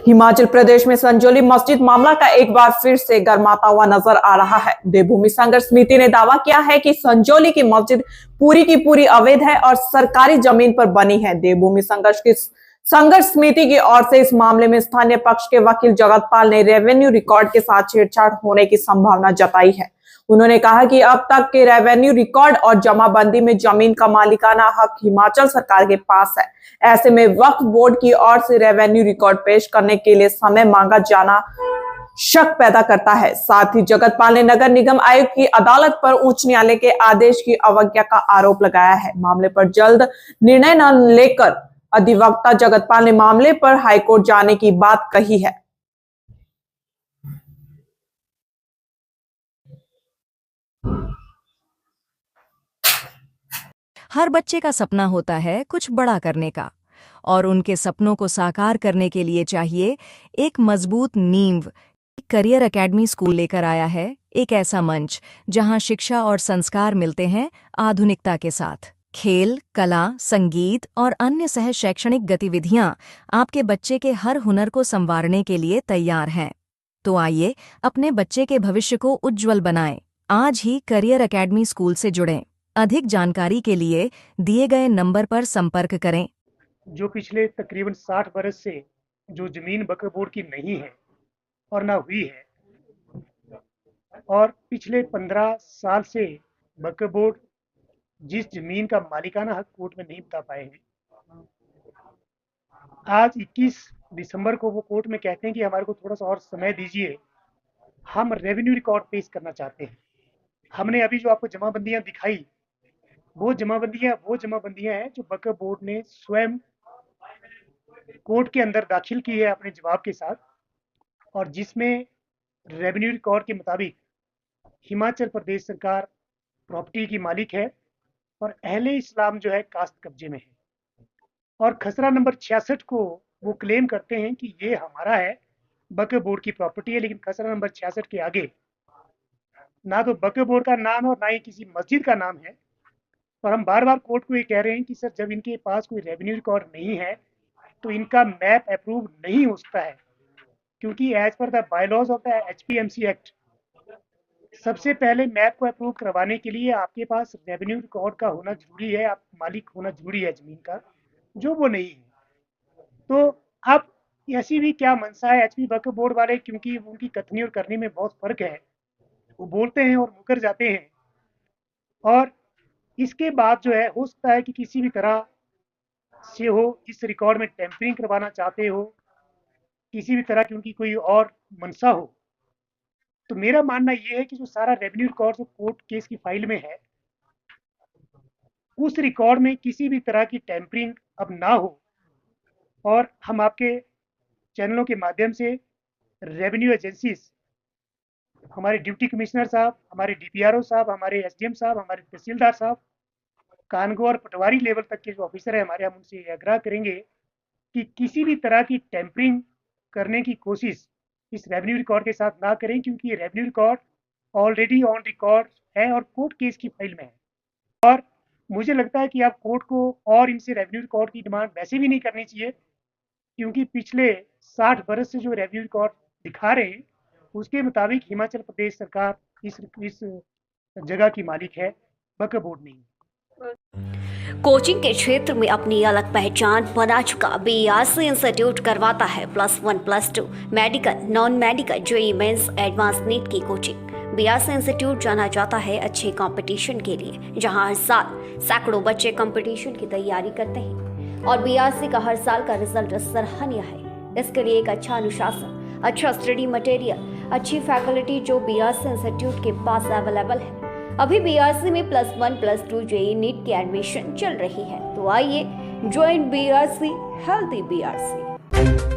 हिमाचल प्रदेश में संजौली मस्जिद मामला का एक बार फिर से गर्माता हुआ नजर आ रहा है। देवभूमि संघर्ष समिति ने दावा किया है कि संजौली की मस्जिद पूरी की पूरी अवैध है और सरकारी जमीन पर बनी है। देवभूमि संघर्ष समिति की ओर से इस मामले में स्थानीय पक्ष के वकील जगतपाल ने रेवेन्यू रिकॉर्ड के साथ छेड़छाड़ होने की संभावना जताई है। उन्होंने कहा कि अब तक के रेवेन्यू रिकॉर्ड और जमाबंदी में जमीन का मालिकाना हक हिमाचल सरकार के पास है। ऐसे में वक्फ बोर्ड की ओर से रेवेन्यू रिकॉर्ड पेश करने के लिए समय मांगा जाना शक पैदा करता है। साथ ही जगतपाल ने नगर निगम आयुक्त की अदालत पर उच्च न्यायालय के आदेश की अवज्ञा का आरोप लगाया है। मामले पर जल्द निर्णय न लेकर अधिवक्ता जगतपाल ने मामले पर हाईकोर्ट जाने की बात कही है। हर बच्चे का सपना होता है कुछ बड़ा करने का, और उनके सपनों को साकार करने के लिए चाहिए एक मजबूत नींव। करियर एकेडमी स्कूल लेकर आया है एक ऐसा मंच जहां शिक्षा और संस्कार मिलते हैं आधुनिकता के साथ। खेल, कला, संगीत और अन्य सह शैक्षणिक गतिविधियां आपके बच्चे के हर हुनर को संवारने के लिए तैयार हैं। तो आइए अपने बच्चे के भविष्य को उज्जवल बनाएं। आज ही करियर एकेडमी स्कूल से जुड़ें। अधिक जानकारी के लिए दिए गए नंबर पर संपर्क करें। जो पिछले तकरीबन 60 बरस से जो जमीन वक्फ बोर्ड की नहीं है और ना हुई है, और पिछले 15 साल से वक्फ बोर्ड जिस जमीन का मालिकाना हक कोर्ट में नहीं बता पाए हैं, आज 21 दिसंबर को वो कोर्ट में कहते हैं कि हमारे को थोड़ा सा और समय दीजिए, हम रेवेन्यू रिकॉर्ड पेश करना चाहते हैं। हमने अभी जो आपको जमाबंदियां दिखाई, वो जमाबंदियां हैं जो वक्फ बोर्ड ने स्वयं कोर्ट के अंदर दाखिल की है अपने जवाब के साथ, और जिसमें रेवेन्यू रिकॉर्ड के मुताबिक हिमाचल प्रदेश सरकार प्रॉपर्टी की मालिक है और अहले इस्लाम जो है कास्ट कब्जे में है। और खसरा नंबर 66 को वो क्लेम करते हैं कि ये हमारा है, वक्फ बोर्ड की प्रॉपर्टी है, लेकिन खसरा नंबर 66 के आगे ना तो वक्फ बोर्ड का नाम और ना ही किसी मस्जिद का नाम है। और हम बार बार कोर्ट को ये कह रहे हैं कि सर, जब इनके पास कोई रेवेन्यू रिकॉर्ड नहीं है तो इनका मैप अप्रूव नहीं हो सकता है, क्योंकि as per the bylaws of the HPMC act सबसे पहले मैप को अप्रूव करवाने के लिए आपके पास रेवेन्यू रिकॉर्ड का होना जरूरी है, आप मालिक होना जरूरी है जमीन का, जो वो नहीं है। तो अब ऐसी भी क्या मनसा है HP वक्फ बोर्ड वाले, क्योंकि उनकी कथनी और करनी में बहुत फर्क है। वो बोलते हैं और मुकर जाते हैं, और इसके बाद जो है, हो सकता है कि किसी भी तरह से हो इस रिकॉर्ड में टेम्परिंग करवाना चाहते हो, किसी भी तरह की उनकी कोई और मनसा हो। तो मेरा मानना ये है कि जो सारा रेवेन्यू रिकॉर्ड जो कोर्ट केस की फाइल में है, उस रिकॉर्ड में किसी भी तरह की टेम्परिंग अब ना हो। और हम आपके चैनलों के माध्यम से रेवेन्यू एजेंसीज, हमारे डिप्टी कमिश्नर साहब, हमारे DPRO साहब, हमारे SDM साहब, हमारे तहसीलदार साहब, कानगो और पटवारी लेवल तक के जो ऑफिसर है हमारे, हम उनसे आग्रह करेंगे कि किसी भी तरह की टेम्परिंग करने की कोशिश इस रेवेन्यू रिकॉर्ड के साथ ना करें, क्योंकि ये revenue record already on record है और कोर्ट केस की फाइल में है। और मुझे लगता है कि आप कोर्ट को और इनसे रेवेन्यू रिकॉर्ड की डिमांड वैसे भी नहीं करनी चाहिए, क्योंकि पिछले 60 बरस से जो रेवेन्यू रिकॉर्ड दिखा रहे हैं उसके मुताबिक हिमाचल प्रदेश सरकार इस जगह की मालिक है, वक्फ बोर्ड नहीं। कोचिंग के क्षेत्र में अपनी अलग पहचान बना चुका BRC इंस्टीट्यूट करवाता है +1 +2 medical, non medical, JEE mains, advance NEET की कोचिंग। BRC इंस्टीट्यूट जाना जाता है अच्छे कंपटीशन के लिए, जहां हर साल सैकड़ों बच्चे कंपटीशन की तैयारी करते हैं, और BRC का हर साल का रिजल्ट सराहनीय है। इसके लिए एक अच्छा अनुशासन, अच्छा स्टडी मटेरियल, अच्छी फैकल्टी जो BRC इंस्टीट्यूट के पास अवेलेबल है। अभी BRC में +1 +2 JEE नीट की एडमिशन चल रही है, तो आइए ज्वाइन BRC, हेल्दी BRC।